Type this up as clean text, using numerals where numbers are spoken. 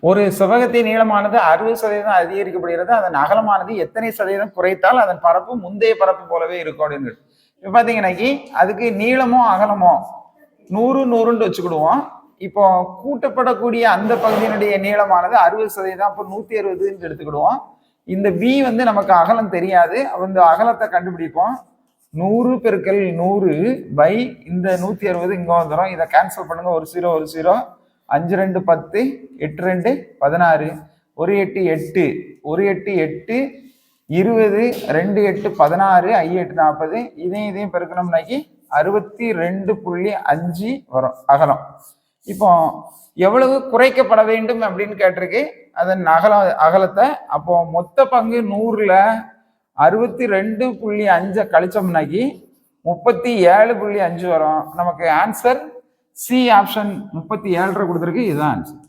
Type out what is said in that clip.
ஒரு செவ்வகத்தின் நீளமானது 60% அதிகரிக்கப்படுகிறது, அதன் அகலமானது எத்தனை சதவீதம் குறைத்தால் அதன் பரப்பு முந்தைய பரப்பு போலவே இருக்கும் அப்படின்னு. இப்போ பார்த்தீங்கன்னாக்கி அதுக்கு நீளமோ அகலமோ 100 100ன்னு வச்சுக்கிடுவோம். இப்போ கூட்டப்படக்கூடிய அந்த பகுதியினுடைய நீளமானது 60%, அப்போ 160 எடுத்துக்கிடுவோம். இந்த v வந்து நமக்கு அகலம் தெரியாது, அந்த அகலத்தை கண்டுபிடிப்போம். 100 பெருக்கல் 100 பை இந்த 160 இங்க வந்துடும். இதை கேன்சல் பண்ணுங்க, ஒரு 0 ஒரு 0, 5 2 10, 8 2 16, 1 8 8, 1 8 8, 20, 2 8 16, 5 8 40. இதையும் பெருக்கணும்னாக்கி 62.5 வரும் அகலம். இப்போ எவ்வளவு குறைக்கப்பட வேண்டும் அப்படின்னு கேட்டிருக்கு அதன் அகலத்தை. அப்போ மொத்த பங்கு 100ல 62.5 கழிச்சோம்னாக்கி 37.5 வரும். நமக்கு ஆன்சர் சி ஆப்ஷன் 37 கொடுத்துருக்கு. இதுதான் ஆன்சர்.